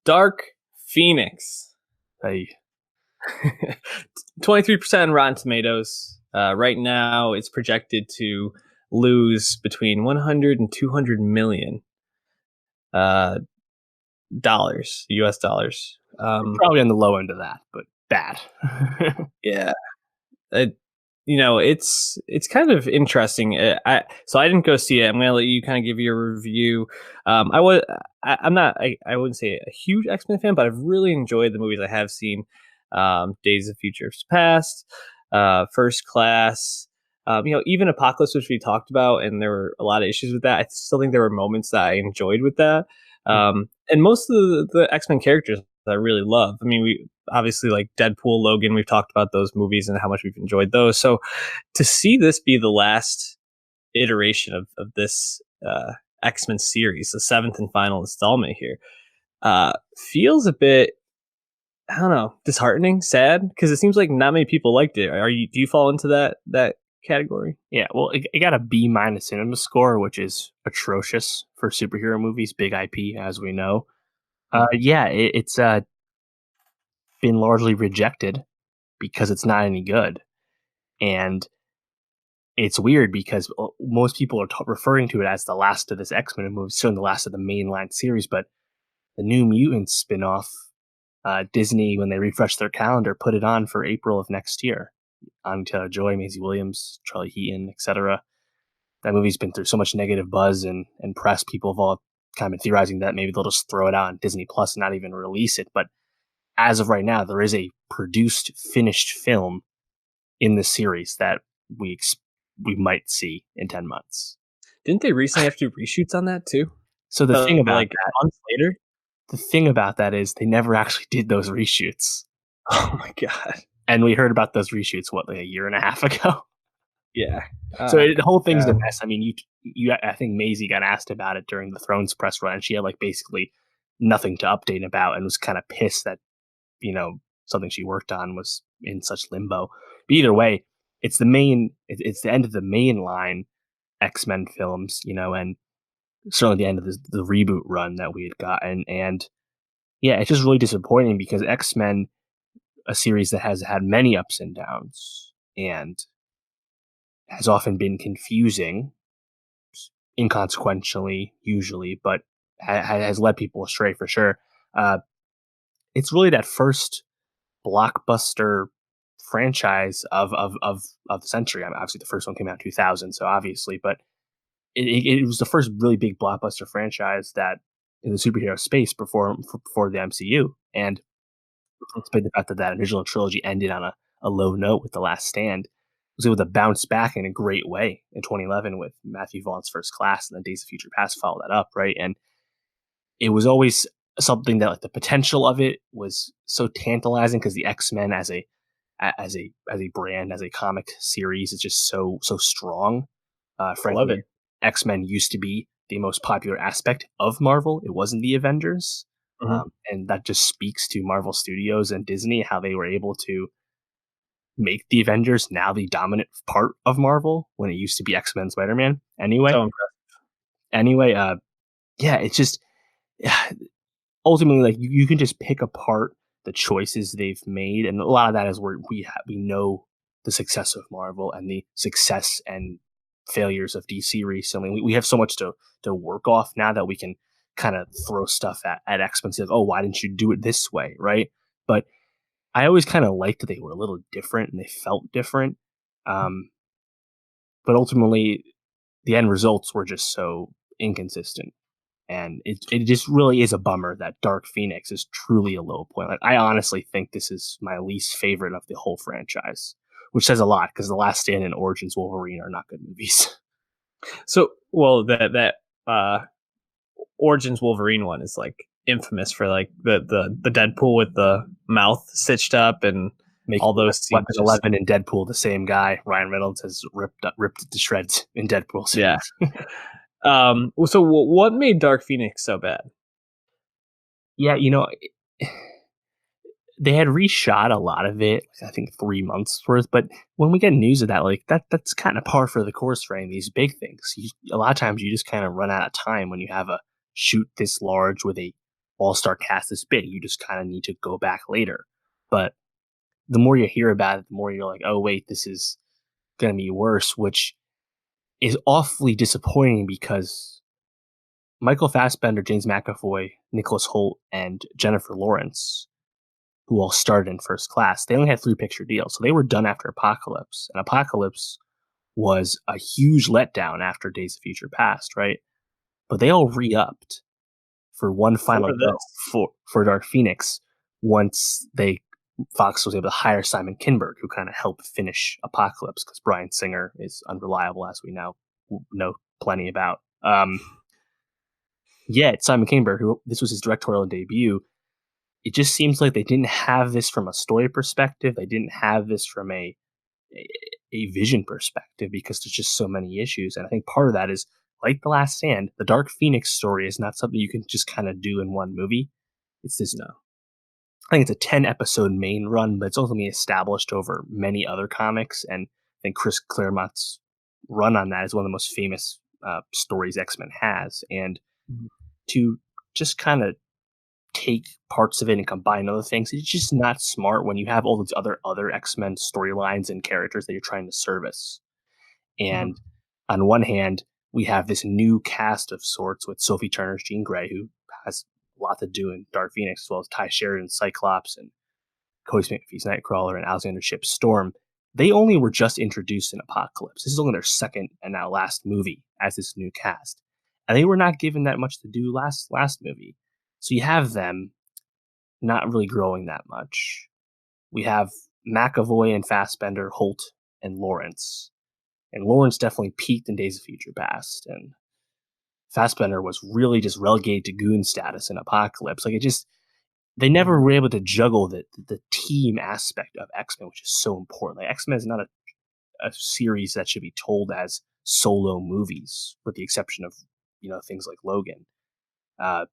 Dark Phoenix. Hey. 23% Rotten Tomatoes. Right now, it's projected to lose between 100 and 200 million dollars, US dollars. Probably on the low end of that, but bad. Yeah. It's kind of interesting. So I didn't go see it. I'm gonna let you kind of give your review. I'm not. I wouldn't say a huge X-Men fan, but I've really enjoyed the movies I have seen. Days of Futures Past, First Class. Even Apocalypse, which we talked about, and there were a lot of issues with that. I still think there were moments that I enjoyed with that. And most of the X-Men characters I really love. I mean, we obviously like Deadpool, Logan. We've talked about those movies and how much we've enjoyed those. So to see this be the last iteration of this X-Men series, the seventh and final installment here, feels a bit, I don't know, disheartening, sad, because it seems like not many people liked it. Do you fall into that category? Yeah, well, it got a B- cinema score, which is atrocious for superhero movies, big IP, as we know. It's been largely rejected because it's not any good. And it's weird because most people are referring to it as the last of this X-Men movie, certainly the last of the mainline series, but the New Mutants spin-off, Disney, when they refreshed their calendar, put it on for April of next year. Anya Taylor-Joy, Maisie Williams, Charlie Heaton, etc. That movie's been through so much negative buzz and press. People have all kind of been theorizing that maybe they'll just throw it out on Disney Plus and not even release it. But as of right now, there is a produced, finished film in the series that we might see in 10 months. Didn't they recently have to do reshoots on that too? So the thing about like that, months later, the thing about that is they never actually did those reshoots. Oh my god! And we heard about those reshoots like a year and a half ago. Yeah. So the whole thing's a mess. I mean, I think Maisie got asked about it during the Thrones press run, and she had like basically nothing to update about, and was kind of pissed that something she worked on was in such limbo. But either way, it's the end of the mainline X-Men films, and certainly the end of the reboot run that we had gotten. And yeah, it's just really disappointing because X-Men, a series that has had many ups and downs and has often been confusing, inconsequentially usually, but has led people astray for sure. It's really that first blockbuster franchise of the century. I mean, obviously, the first one came out in 2000, so obviously, but it was the first really big blockbuster franchise that in the superhero space before the MCU. And despite the fact that original trilogy ended on a low note with The Last Stand, was able to bounce back in a great way in 2011 with Matthew Vaughn's First Class, and then Days of Future Past followed that up, right? And it was always something that like the potential of it was so tantalizing because the X-Men as a brand, as a comic series is just so strong. Frankly, love it. X-Men used to be the most popular aspect of Marvel. It wasn't the Avengers. And that just speaks to Marvel Studios and Disney, how they were able to make the Avengers now the dominant part of Marvel when it used to be X-Men, Spider-Man. Anyway, so impressive. It's just ultimately like you can just pick apart the choices they've made, and a lot of that is where we know the success of Marvel and the success and failures of DC recently. We have so much to work off now that we can kind of throw stuff at X-Men, like, oh, why didn't you do it this way, right? But I always kind of liked that they were a little different and they felt different. But ultimately, the end results were just so inconsistent. And it just really is a bummer that Dark Phoenix is truly a low point. Like, I honestly think this is my least favorite of the whole franchise, which says a lot because The Last Stand and Origins Wolverine are not good movies. So, well, that Origins Wolverine one is like infamous for like the Deadpool with the mouth stitched up and all those scenes. Weapon 11 and Deadpool, the same guy. Ryan Reynolds has ripped it to shreds in Deadpool scenes. Yeah. So what made Dark Phoenix so bad? Yeah, they had reshot a lot of it, I think 3 months worth. But when we get news of that, like that's kind of par for the course for any of these big things. A lot of times you just kind of run out of time when you have a shoot this large with a all-star cast this big. You just kind of need to go back later. But the more you hear about it, the more you're like, oh wait, this is going to be worse, which is awfully disappointing because Michael Fassbender, James McAvoy, Nicholas Hoult, and Jennifer Lawrence, who all started in First Class, they only had 3 picture deals, so they were done after Apocalypse. And Apocalypse was a huge letdown after Days of Future Past, right? But they all re-upped for one For final go this. for Dark Phoenix once they Fox was able to hire Simon Kinberg, who kind of helped finish Apocalypse because Bryan Singer is unreliable, as we now know plenty about. Yet Simon Kinberg, who this was his directorial debut, it just seems like they didn't have this from a story perspective. They didn't have this from a vision perspective because there's just so many issues. And I think part of that is like The Last Stand, the Dark Phoenix story is not something you can just kind of do in one movie. It's this, No. I think it's a 10 episode main run, but it's ultimately established over many other comics. And I think Chris Claremont's run on that is one of the most famous stories X-Men has. And Mhm. to just kind of take parts of it and combine other things, it's just not smart when you have all these other X-Men storylines and characters that you're trying to service. Mhm. And on one hand, we have this new cast of sorts with Sophie Turner's Jean Grey, who has a lot to do in Dark Phoenix, as well as Ty Sheridan's Cyclops and Cody Smith-McPhee's Nightcrawler and Alexander Shipp's Storm. They only were just introduced in Apocalypse. This is only their second and now last movie as this new cast, and they were not given that much to do last movie. So you have them not really growing that much. We have McAvoy and Fassbender, Holt and Lawrence. And Lawrence definitely peaked in Days of Future Past. And Fassbender was really just relegated to goon status in Apocalypse. Like it just, they never Mhm. were able to juggle the team aspect of X Men, which is so important. Like X Men is not a series that should be told as solo movies, with the exception of things like Logan. Uh,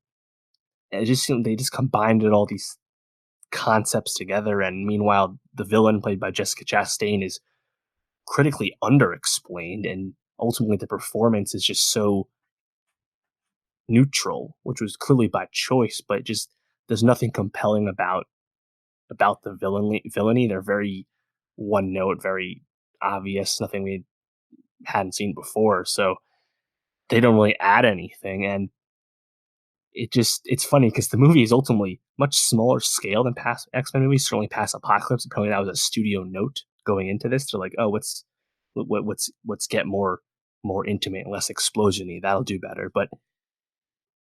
it just seemed they just combined it all these concepts together, and meanwhile, the villain played by Jessica Chastain is critically underexplained, and ultimately the performance is just so neutral, which was clearly by choice, but just there's nothing compelling about the villainy. They're very one note, very obvious, nothing we hadn't seen before. So they don't really add anything, and it's funny because the movie is ultimately much smaller scale than past X-Men movies, certainly past Apocalypse. Apparently that was a studio note going into this. They're like, oh, let's get more intimate and less explosiony. That'll do better. But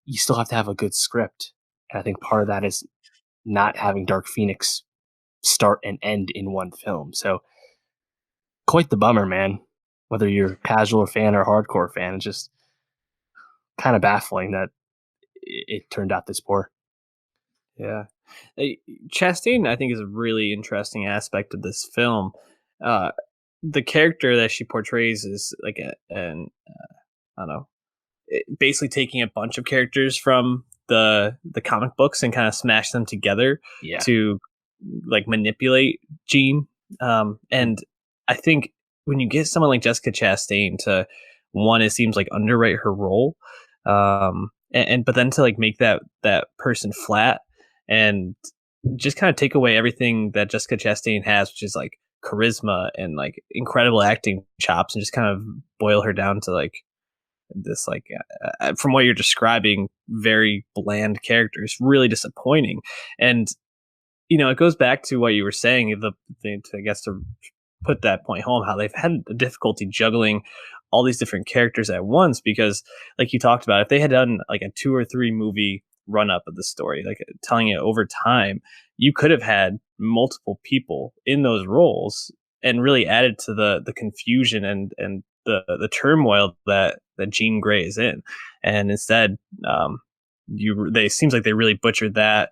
you still have to have a good script. And I think part of that is not having Dark Phoenix start and end in one film. So quite the bummer, man. Whether you're a casual fan or hardcore fan, it's just kind of baffling that it turned out this poor. Yeah. Uh, Chastain, I think, is a really interesting aspect of this film. Uh, the character that she portrays is like I don't know, basically taking a bunch of characters from the comic books and kind of smash them together Yeah. to like manipulate Jean. And I think when you get someone like Jessica Chastain to one, it seems like underwrite her role, and but then to like make that person flat and just kind of take away everything that Jessica Chastain has, which is like charisma and like incredible acting chops, and just kind of boil her down to like this like from what you're describing, very bland character. It's really disappointing. And it goes back to what you were saying, I guess to put that point home, how they've had a difficulty juggling all these different characters at once, because like you talked about, if they had done like a 2 or 3 movie run up of the story, like telling it over time, you could have had multiple people in those roles and really added to the confusion and the turmoil that Jean Grey is in. And instead, they seems like they really butchered that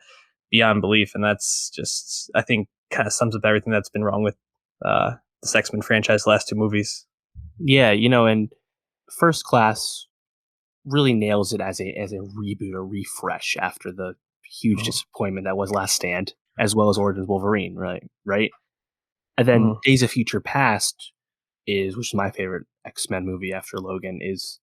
beyond belief, and that's just, I think, kind of sums up everything that's been wrong with the X-Men franchise last 2 movies. Yeah, and First Class really nails it as a reboot or refresh after the huge Mhm. disappointment that was Last Stand, as well as Origins Wolverine, right? And then Mhm. Days of Future Past which is my favorite X-Men movie after Logan, is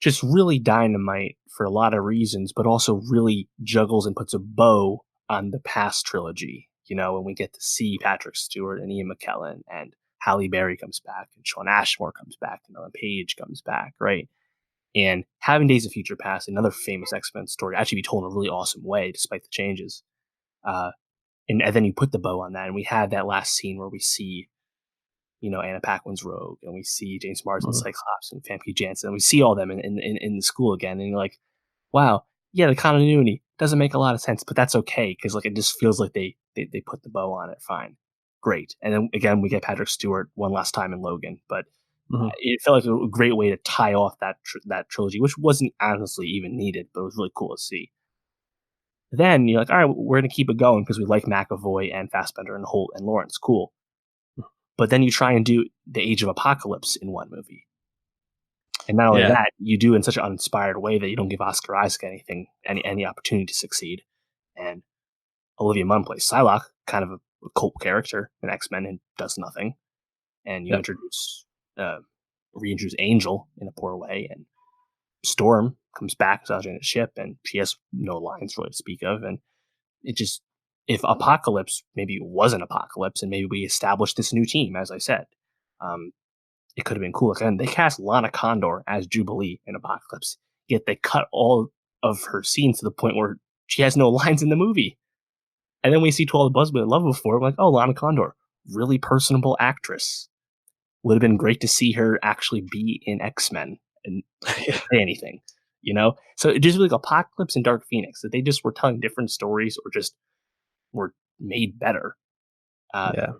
just really dynamite for a lot of reasons, but also really juggles and puts a bow on the past trilogy. You know, when we get to see Patrick Stewart and Ian McKellen and Halle Berry comes back and Sean Ashmore comes back and Ellen Page comes back, right? And having Days of Future Past, another famous X-Men story, actually be told in a really awesome way despite the changes. Uh, and then you put the bow on that, and we had that last scene where we see, you know, Anna Paquin's Rogue, and we see James Marsden Mhm. Cyclops and Famke Janssen, and we see all them in the school again, and you're like, wow, yeah, the continuity doesn't make a lot of sense, but that's okay because like it just feels like they put the bow on it, fine, great. And then again, we get Patrick Stewart one last time in Logan, but Mhm. it felt like a great way to tie off that trilogy, which wasn't honestly even needed, but it was really cool to see. Then you're like, all right, we're gonna keep it going because we like McAvoy and Fassbender and Holt and Lawrence, cool. But then you try and do the Age of Apocalypse in one movie. And not only Yeah. that, you do it in such an uninspired way that you don't give Oscar Isaac any opportunity to succeed. And Olivia Munn plays Psylocke, kind of a cult character in X Men, and does nothing. And you Yep. reintroduce Angel in a poor way, and Storm comes back as Alexander's ship, and she has no lines really to speak of. And it just, if Apocalypse maybe was an Apocalypse, and maybe we established this new team, as I said, um, it could have been cool. And they cast Lana Condor as Jubilee in Apocalypse, yet they cut all of her scenes to the point where she has no lines in the movie. And then we see To All the Buzz We Love before, we're like, oh, Lana Condor, really personable actress. Would have been great to see her actually be in X Men and Yeah. say anything, you know? So it just like Apocalypse and Dark Phoenix, that they just were telling different stories or just were made better. Uh, Yeah.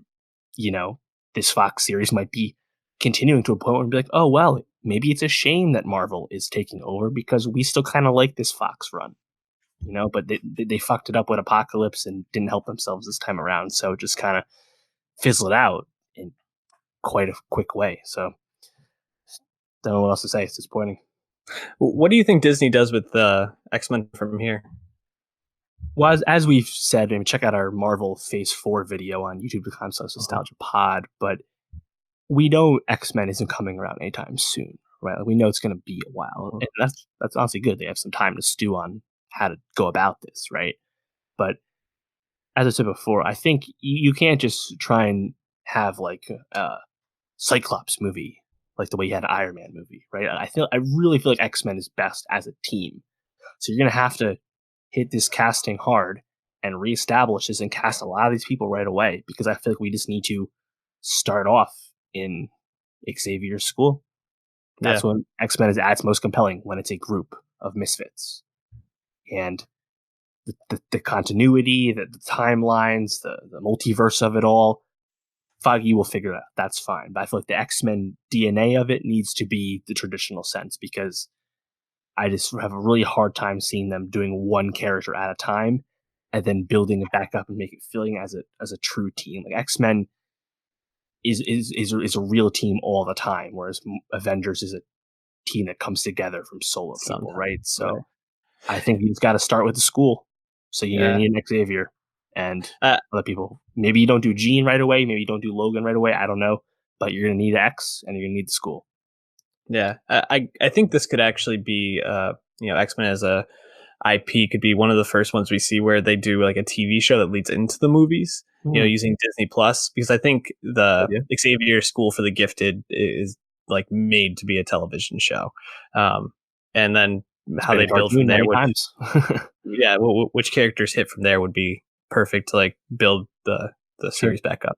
you know, this Fox series might be continuing to a point where we'd be like, oh, well, maybe it's a shame that Marvel is taking over because we still kind of like this Fox run, you know, but they fucked it up with Apocalypse and didn't help themselves this time around. So it just kind of fizzled out in quite a quick way. So don't know what else to say. It's disappointing. What do you think Disney does with the X-Men from here? Well, as we've said, I mean, check out our Marvel Phase 4 video on Mhm. youtube.com/nostalgia pod, but we know X-Men isn't coming around anytime soon, right? Like, we know it's going to be a while, Mhm. and that's honestly good. They have some time to stew on how to go about this, right? But as I said before, I think you can't just try and have like a Cyclops movie like the way you had an Iron Man movie, right? I really feel like X-Men is best as a team. So you're gonna have to hit this casting hard and reestablish this and cast a lot of these people right away because I feel like we just need to start off in Xavier's school. That's Yeah. when X-Men is at its most compelling, when it's a group of misfits. And the continuity, the timelines, the multiverse of it all, Foggy will figure it out. That's fine. But I feel like the X-Men DNA of it needs to be the traditional sense because I just have a really hard time seeing them doing one character at a time and then building it back up and make it feeling as a true team. Like X-Men is a real team all the time, whereas Avengers is a team that comes together from solo people, Sometimes. right? Right. So I think you just got to start with the school. So you're gonna Yeah. need an Xavier and Uh, other people. Maybe you don't do Jean right away. Maybe you don't do Logan right away. I don't know, but you're gonna need X and you're gonna need the school. yeah. I think this could actually be X-Men as a IP could be one of the first ones we see where they do like a TV show that leads into the movies, Hmm. using Disney Plus, because I think the Idea. Xavier School for the Gifted is like made to be a television show. Um, and then It's how been a they build from cartoon there, many times. which characters hit from there would be perfect to like build the Sure. series back up.